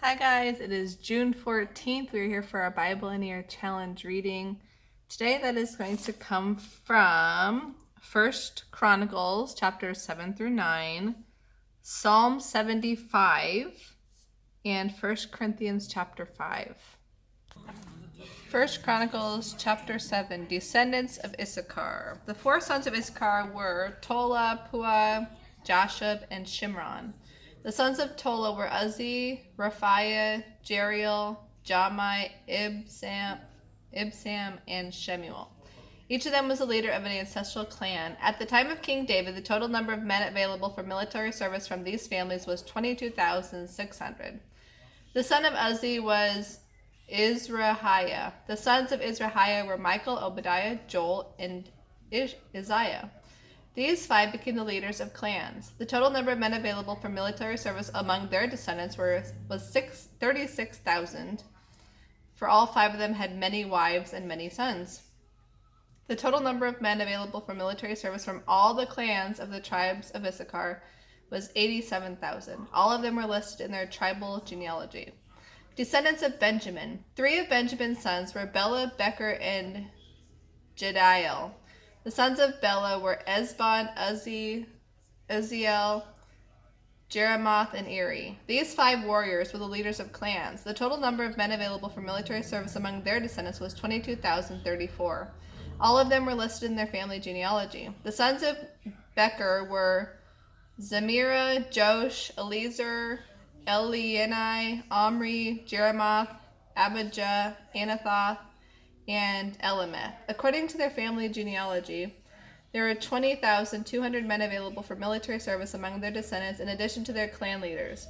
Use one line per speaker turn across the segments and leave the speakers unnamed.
Hi guys, it is June 14th. We're here for our Bible in a Year Challenge reading. Today that is going to come from First Chronicles chapters 7 through 9, Psalm 75, and First Corinthians chapter 5. First Chronicles chapter 7, Descendants of Issachar. The four sons of Issachar were Tola, Puah, Jashub, and Shimron. The sons of Tola were Uzzi, Raphiah, Jeriel, Jahmai, Ibsam, and Shemuel. Each of them was the leader of an ancestral clan. At the time of King David, the total number of men available for military service from these families was 22,600. The son of Uzzi was Izrahiah. The sons of Izrahiah were Michael, Obadiah, Joel, and Isaiah. These five became the leaders of clans. The total number of men available for military service among their descendants was 36,000, for all five of them had many wives and many sons. The total number of men available for military service from all the clans of the tribes of Issachar was 87,000. All of them were listed in their tribal genealogy. Descendants of Benjamin. Three of Benjamin's sons were Bela, Becher, and Jediel. The sons of Bela were Ezbon, Uzziel, Jeremoth, and Eri. These five warriors were the leaders of clans. The total number of men available for military service among their descendants was 22,034. All of them were listed in their family genealogy. The sons of Becher were Zemira, Josh, Eliezer, Elienai, Omri, Jeremoth, Abijah, Anathoth, and Elimeth. According to their family genealogy, there were 20,200 men available for military service among their descendants, in addition to their clan leaders.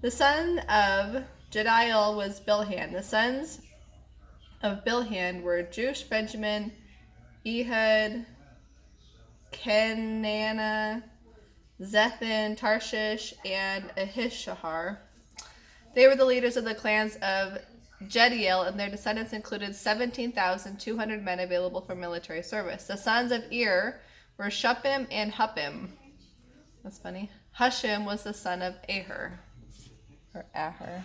The son of Jediel was Bilhan. The sons of Bilhan were Jush, Benjamin, Ehud, Kenana, Zethan, Tarshish, and Ahishahar. They were the leaders of the clans of Jediel, and their descendants included 17,200 men available for military service. The sons of Ir were Shuppim and Huppim. That's funny. Hushim was the son of Aher, or Aher.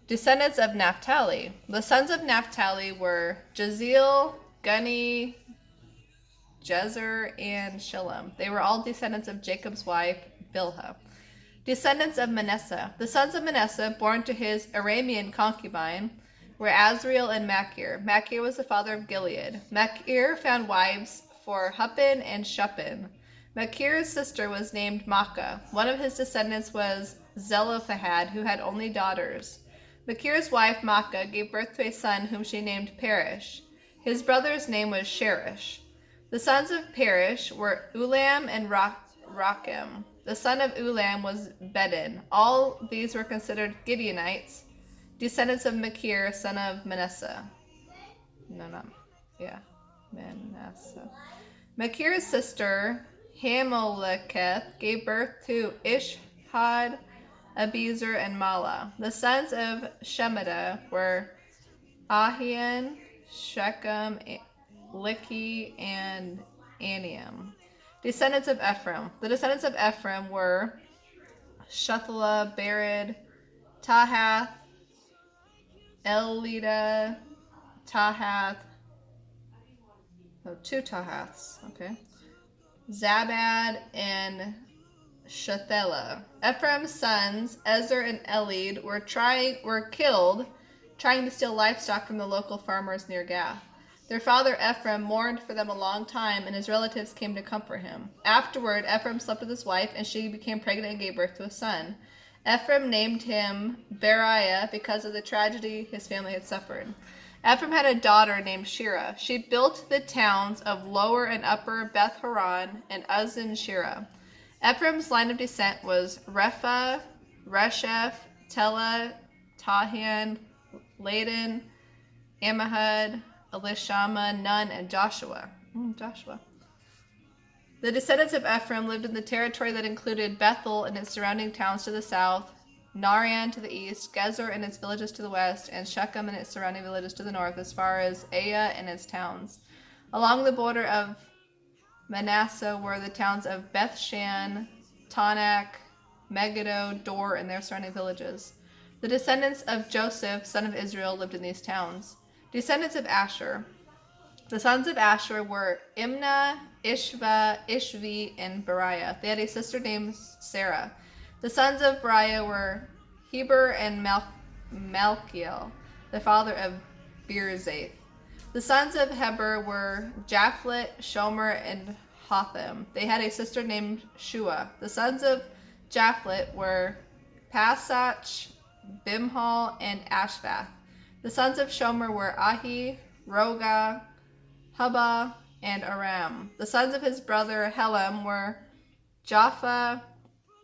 Descendants of Naphtali. The sons of Naphtali were Jaziel, Guni, Jezer, and Shillem. They were all descendants of Jacob's wife, Bilhah. Descendants of Manasseh. The sons of Manasseh, born to his Aramean concubine, were Azriel and Machir. Machir was the father of Gilead. Machir found wives for Huppim and Shuppim. Machir's sister was named Makkah. One of his descendants was Zelophehad, who had only daughters. Machir's wife, Makkah, gave birth to a son whom she named Perish. His brother's name was Sherish. The sons of Perish were Ulam and Rakim. The son of Ulam was Bedin. All these were considered Gideonites, descendants of Machir, son of Manasseh. Manasseh. Machir's sister, Hameleketh, gave birth to Ishhad, Abiezer, and Mala. The sons of Shemida were Ahian, Shechem, Licky, and Aniam. Descendants of Ephraim. The descendants of Ephraim were Shuthelah, Bered, Tahath, Elida, Tahath. Two Tahaths. Okay. Zabad and Shuthelah. Ephraim's sons, Ezer and Elid, were killed trying to steal livestock from the local farmers near Gath. Their father Ephraim mourned for them a long time, and his relatives came to comfort him. Afterward, Ephraim slept with his wife, and she became pregnant and gave birth to a son. Ephraim named him Beriah because of the tragedy his family had suffered. Ephraim had a daughter named Shira. She built the towns of Lower and Upper Beth Horon and Uzzen Shira. Ephraim's line of descent was Repha, Resheph, Tela, Tahan, Laden, Ammihud, Elishama, Nun, and Joshua. The descendants of Ephraim lived in the territory that included Bethel and its surrounding towns to the south, Narayan to the east, Gezer and its villages to the west, and Shechem and its surrounding villages to the north, as far as Aya and its towns. Along the border of Manasseh were the towns of Bethshan, Tanak, Megiddo, Dor, and their surrounding villages. The descendants of Joseph, son of Israel, lived in these towns. Descendants of Asher. The sons of Asher were Imnah, Ishva, Ishvi, and Beriah. They had a sister named Sarah. The sons of Beriah were Heber and Malchiel, the father of Birzaith. The sons of Heber were Japhlet, Shomer, and Hotham. They had a sister named Shua. The sons of Japhlet were Pasach, Bimhal, and Ashvath. The sons of Shomer were Ahi, Roga, Hubba, and Aram. The sons of his brother Helam were Jaffa,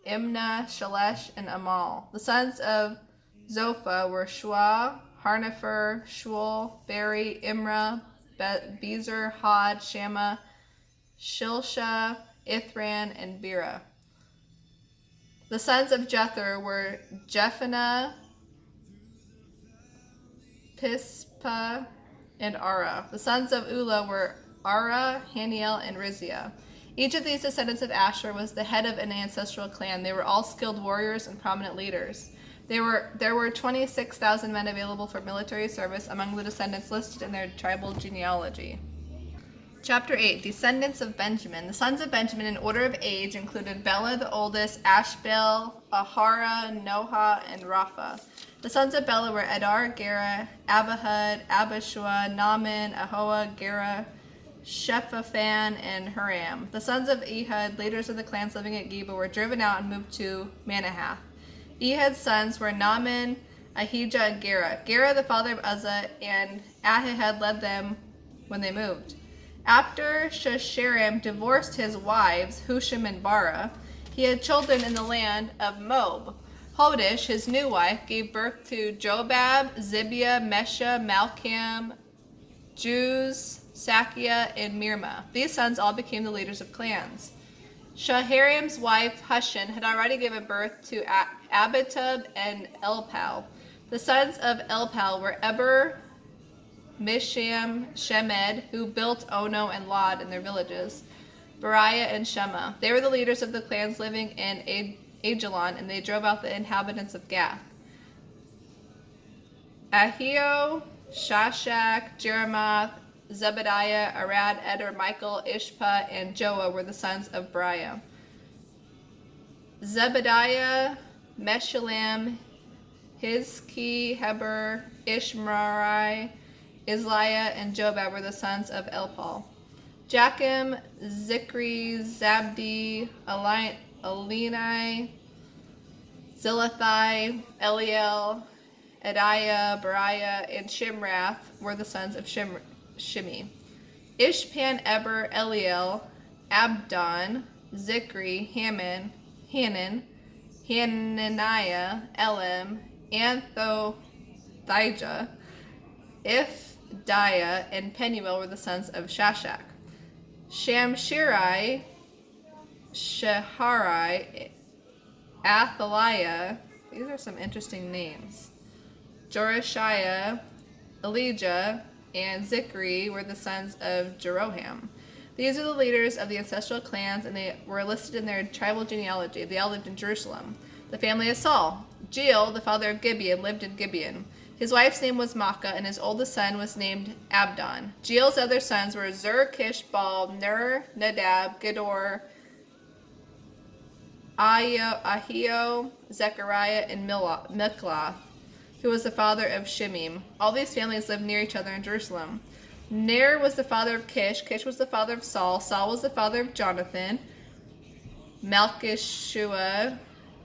Imnah, Shalesh, and Amal. The sons of Zophah were Shua, Harnefer, Shul, Beri, Imra, Bezer, Hod, Shammah, Shilsha, Ithran, and Bera. The sons of Jether were Jephannah, Pispa, and Ara. The sons of Ulah were Ara, Haniel, and Rizia. Each of these descendants of Asher was the head of an ancestral clan. They were all skilled warriors and prominent leaders. There were 26,000 men available for military service among the descendants listed in their tribal genealogy. Chapter 8, Descendants of Benjamin. The sons of Benjamin in order of age included Bela the oldest, Ashbel, Ahara, Noha, and Rapha. The sons of Bela were Edar, Gera, Abihud, Abishua, Naaman, Ahoa, Gera, Shephaphan, and Huram. The sons of Ehud, leaders of the clans living at Geba, were driven out and moved to Manahath. Ehud's sons were Naaman, Ahijah, and Gera. Gera, the father of Uzzah, and Ahihud led them when they moved. After Shesharim divorced his wives, Husham and Bara, he had children in the land of Moab. Hodish, his new wife, gave birth to Jobab, Zibiah, Mesha, Malcham, Juz, Sakia, and Mirma. These sons all became the leaders of clans. Shaharim's wife, Hushan, had already given birth to Abitub and Elpal. The sons of Elpal were Eber, Misham, Shemed, who built Ono and Lod in their villages, Beriah, and Shema. They were the leaders of the clans living in Ajalon, and they drove out the inhabitants of Gath. Ahio, Shashak, Jeremoth, Zebediah, Arad, Eder, Michael, Ishpa, and Joah were the sons of Beriah. Zebediah, Meshullam, Hizki, Heber, Ishmarai, Isliah, and Jobab were the sons of Elpal. Jachim, Zikri, Zabdi, Elinai, Zilathai, Eliel, Adiah, Beriah, and Shimrath were the sons of Shimi. Ishpan, Eber, Eliel, Abdon, Zikri, Hanan, Hananiah, Elim, Anthothijah, Ifdiah, and Penuel were the sons of Shashak. Shamshirai, Sheharai, Athaliah, these are some interesting names. Jorishiah, Elijah, and Zikri were the sons of Jeroham. These are the leaders of the ancestral clans, and they were listed in their tribal genealogy. They all lived in Jerusalem. The family of Saul. Jeel, the father of Gibeon, lived in Gibeon. His wife's name was Maacah, and his oldest son was named Abdon. Jeel's other sons were Zur, Kish, Baal, Ner, Nadab, Gedor, Ahio, Zechariah, and Mikloth, who was the father of Shimim. All these families lived near each other in Jerusalem. Ner was the father of Kish. Kish was the father of Saul. Saul was the father of Jonathan, Malchishua,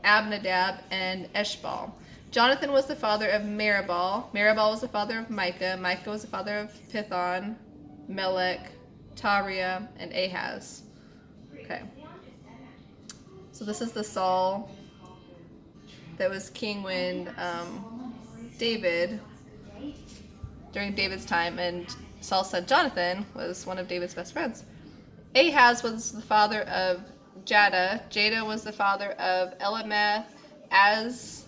Abnadab, and Eshbal. Jonathan was the father of Maribal. Maribal was the father of Micah. Micah was the father of Pithon, Melech, Tariah, and Ahaz. Okay. So this is the Saul that was king when David, during David's time, and Saul's son Jonathan was one of David's best friends. Ahaz was the father of Jada. Jada was the father of Elameth, Azmaveth,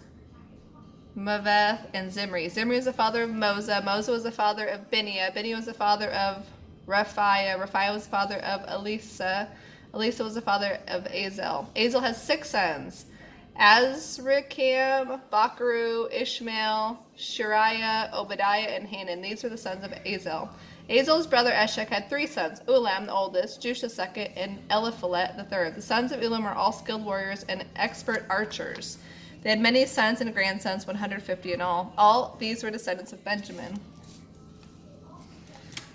and Zimri. Zimri was the father of Mosa. Mosa was the father of Benia. Benia was the father of Raphiah. Raphiah was the father of Elisa. Elisa was the father of Azel. Azel has 6 sons: Azrikam, Bakaru, Ishmael, Shariah, Obadiah, and Hanan. These were the sons of Azel. Azel's brother Eshek had 3 sons, Ulam the oldest, Jush the second, and Eliphalet the third. The sons of Ulam were all skilled warriors and expert archers. They had many sons and grandsons, 150 in all. All these were descendants of Benjamin.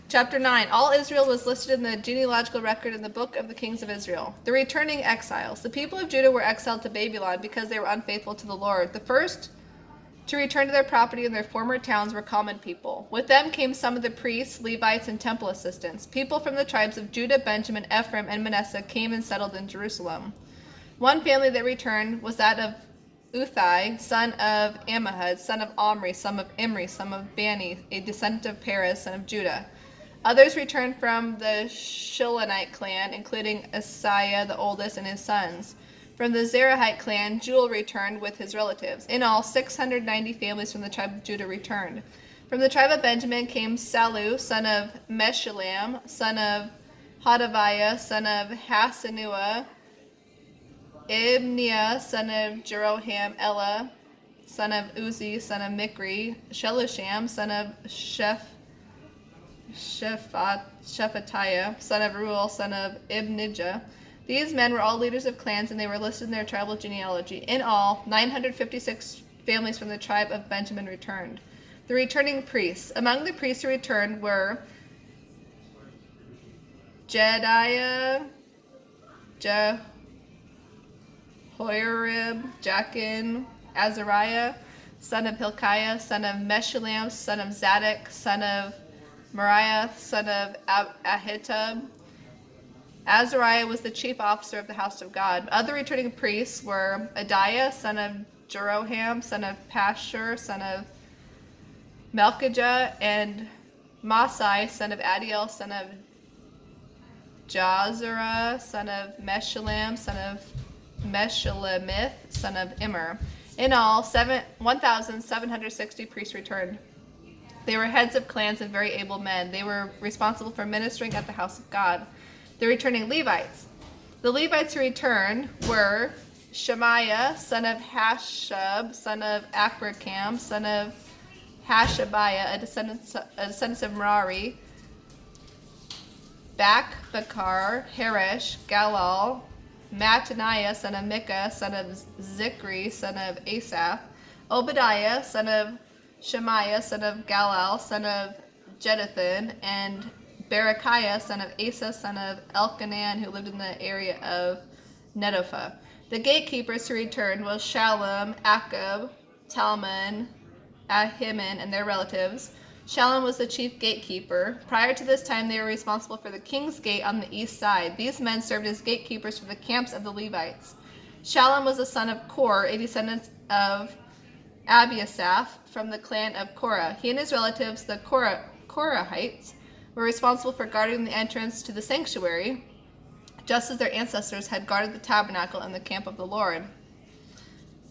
Chapter 9. All Israel was listed in the genealogical record in the book of the kings of Israel. The returning exiles. The people of Judah were exiled to Babylon because they were unfaithful to the Lord. The first to return to their property in their former towns were common people. With them came some of the priests, Levites, and temple assistants. People from the tribes of Judah, Benjamin, Ephraim, and Manasseh came and settled in Jerusalem. One family that returned was that of Uthai, son of Ammihud, son of Omri, son of Imri, son of Bani, a descendant of Perez, son of Judah. Others returned from the Shilonite clan, including Asaiah the oldest and his sons. From the Zerahite clan, Jewel returned with his relatives. In all, 690 families from the tribe of Judah returned. From the tribe of Benjamin came Salu, son of Meshullam, son of Hodaviah, son of Hasanua, Ibniah, son of Jeroham, Ella, son of Uzi, son of Mikri, Shelusham, son of Shephatiah, son of Ruel, son of Ibnijah. These men were all leaders of clans, and they were listed in their tribal genealogy. In all, 956 families from the tribe of Benjamin returned. The returning priests. Among the priests who returned were Jediah, Jehoiarib, Jachin, Azariah, son of Hilkiah, son of Meshullam, son of Zadok, son of Moriah, son of Ahitub. Azariah was the chief officer of the house of God. Other returning priests were Adiah, son of Jeroham, son of Pashur, son of Malchijah, and Masai, son of Adiel, son of Jazerah, son of Meshullam, son of Meshulamith, son of Immer. In all, 1,760 priests returned. They were heads of clans and very able men. They were responsible for ministering at the house of God. The returning Levites. The Levites who returned were Shemaiah, son of Hashub, son of Akrakam, son of Hashabiah, a descendant of Merari, Bakar, Harish, Galal, Mattaniah, son of Micah, son of Zikri, son of Asaph, Obadiah, son of Shemaiah, son of Galal, son of Jeduthun, and Berechiah, son of Asa, son of Elkanan, who lived in the area of Netophah. The gatekeepers who returned was Shallum, Akab, Talmon, Ahiman, and their relatives. Shallum was the chief gatekeeper. Prior to this time, they were responsible for the king's gate on the east side. These men served as gatekeepers for the camps of the Levites. Shallum was the son of Kor, a descendant of Abiasaph from the clan of Korah. He and his relatives, the Korahites, were responsible for guarding the entrance to the sanctuary, just as their ancestors had guarded the tabernacle and the camp of the Lord.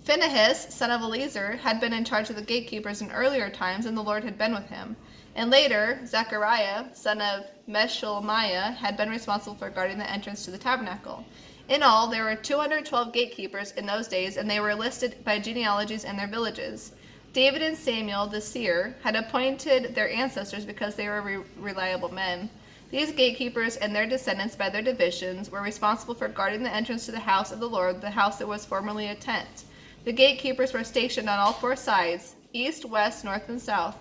Phinehas, son of Eleazar, had been in charge of the gatekeepers in earlier times, and the Lord had been with him. And later, Zechariah, son of Meshulmiah, had been responsible for guarding the entrance to the tabernacle. In all, there were 212 gatekeepers in those days, and they were listed by genealogies and their villages. David and Samuel, the seer, had appointed their ancestors because they were reliable men. These gatekeepers and their descendants by their divisions were responsible for guarding the entrance to the house of the Lord, the house that was formerly a tent. The gatekeepers were stationed on all 4 sides, east, west, north, and south.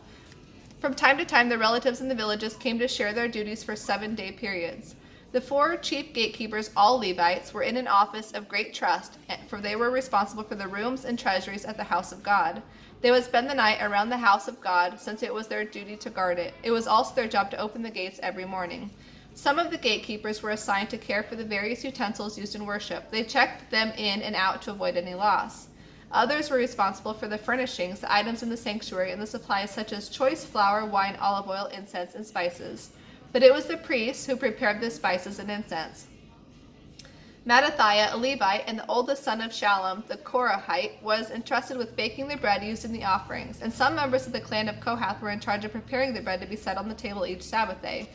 From time to time, the relatives in the villages came to share their duties for 7-day periods. The 4 chief gatekeepers, all Levites, were in an office of great trust, for they were responsible for the rooms and treasuries at the house of God. They would spend the night around the house of God, since it was their duty to guard it. It was also their job to open the gates every morning. Some of the gatekeepers were assigned to care for the various utensils used in worship. They checked them in and out to avoid any loss. Others were responsible for the furnishings, the items in the sanctuary, and the supplies such as choice flour, wine, olive oil, incense, and spices. But it was the priests who prepared the spices and incense. Mattathiah, a Levite, and the oldest son of Shallum, the Korahite, was entrusted with baking the bread used in the offerings, and some members of the clan of Kohath were in charge of preparing the bread to be set on the table each Sabbath day.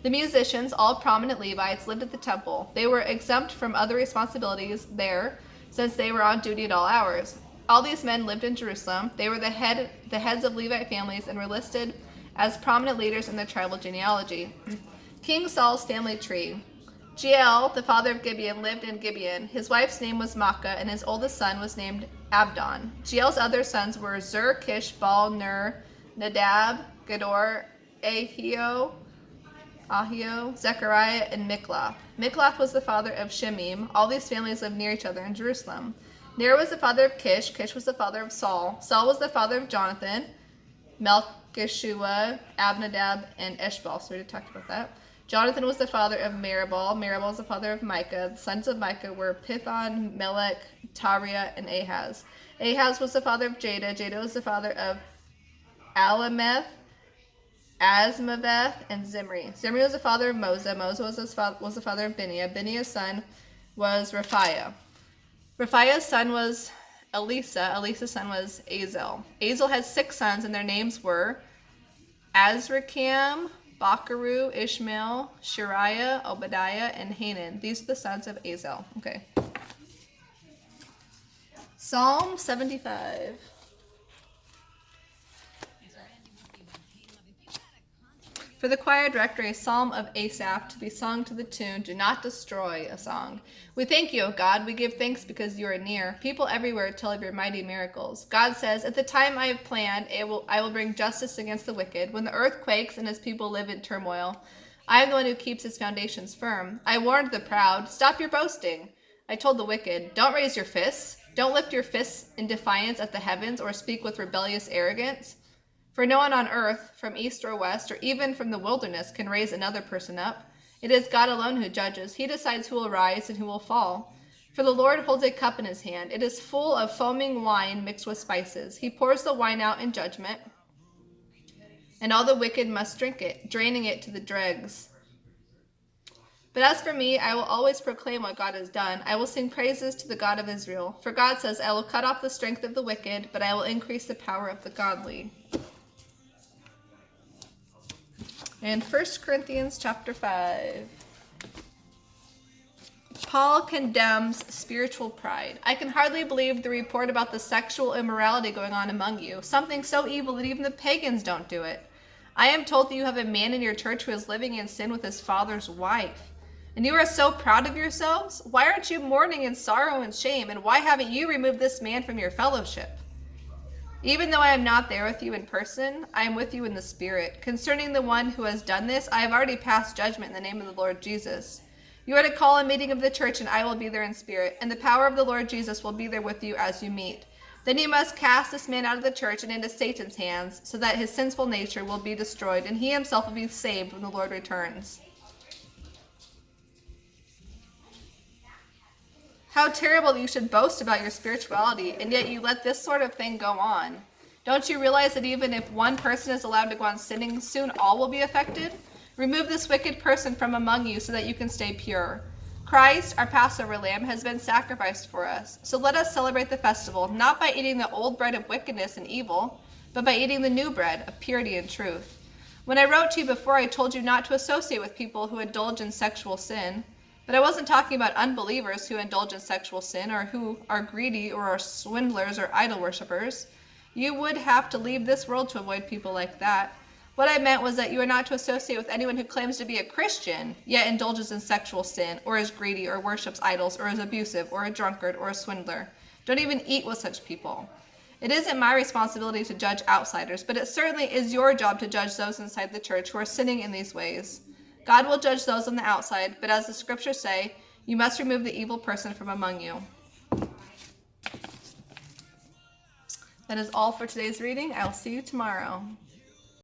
The musicians, all prominent Levites, lived at the temple. They were exempt from other responsibilities there, since they were on duty at all hours. All these men lived in Jerusalem. They were the heads of Levite families and were listed as prominent leaders in their tribal genealogy. King Saul's family tree. Jael, the father of Gibeon, lived in Gibeon. His wife's name was Maacah, and his oldest son was named Abdon. Jael's other sons were Zur, Kish, Baal, Ner, Nadab, Gedor, Ahio, Zechariah, and Mikloth. Mikloth was the father of Shemim. All these families lived near each other in Jerusalem. Ner was the father of Kish. Kish was the father of Saul. Saul was the father of Jonathan, Melchishua, Abinadab, and Eshbal. So we already talked about that. Jonathan was the father of Maribel. Maribel was the father of Micah. The sons of Micah were Pithon, Melech, Tariah, and Ahaz. Ahaz was the father of Jada. Jada was the father of Alameth, Asmaveth, and Zimri. Zimri was the father of Mosa. Mosa was the father of Bineah. Bineah's son was Raphiah. Raphiah's son was Elisa. Elisa's son was Azel. Azel had 6 sons, and their names were Azrikam, Bacharu, Ishmael, Shariah, Obadiah, and Hanan. These are the sons of Azel. Okay. Psalm 75. For the choir director, a psalm of Asaph to be sung to the tune, Do Not Destroy a Song. We thank you, O God. We give thanks because you are near. People everywhere tell of your mighty miracles. God says, At the time I have planned, I will bring justice against the wicked. When the earth quakes and its people live in turmoil, I am the one who keeps its foundations firm. I warned the proud, Stop your boasting. I told the wicked, Don't raise your fists. Don't lift your fists in defiance at the heavens or speak with rebellious arrogance. For no one on earth, from east or west, or even from the wilderness, can raise another person up. It is God alone who judges. He decides who will rise and who will fall. For the Lord holds a cup in his hand. It is full of foaming wine mixed with spices. He pours the wine out in judgment, and all the wicked must drink it, draining it to the dregs. But as for me, I will always proclaim what God has done. I will sing praises to the God of Israel. For God says, I will cut off the strength of the wicked, but I will increase the power of the godly. And 1 Corinthians chapter 5. Paul condemns spiritual pride. I can hardly believe the report about the sexual immorality going on among you, something so evil that even the pagans don't do it. I am told that you have a man in your church who is living in sin with his father's wife. And you are so proud of yourselves? Why aren't you mourning in sorrow and shame? And why haven't you removed this man from your fellowship? Even though I am not there with you in person, I am with you in the Spirit. Concerning the one who has done this, I have already passed judgment in the name of the Lord Jesus. You are to call a meeting of the church, and I will be there in spirit, and the power of the Lord Jesus will be there with you as you meet. Then you must cast this man out of the church and into Satan's hands, so that his sinful nature will be destroyed, and he himself will be saved when the Lord returns. How terrible that you should boast about your spirituality, and yet you let this sort of thing go on. Don't you realize that even if one person is allowed to go on sinning, soon all will be affected? Remove this wicked person from among you so that you can stay pure. Christ, our Passover lamb, has been sacrificed for us. So let us celebrate the festival, not by eating the old bread of wickedness and evil, but by eating the new bread of purity and truth. When I wrote to you before, I told you not to associate with people who indulge in sexual sin. But I wasn't talking about unbelievers who indulge in sexual sin or who are greedy or are swindlers or idol worshippers. You would have to leave this world to avoid people like that. What I meant was that you are not to associate with anyone who claims to be a Christian, yet indulges in sexual sin, or is greedy, or worships idols, or is abusive, or a drunkard, or a swindler. Don't even eat with such people. It isn't my responsibility to judge outsiders, but it certainly is your job to judge those inside the church who are sinning in these ways. God will judge those on the outside, but as the scriptures say, you must remove the evil person from among you. That is all for today's reading. I will see you tomorrow.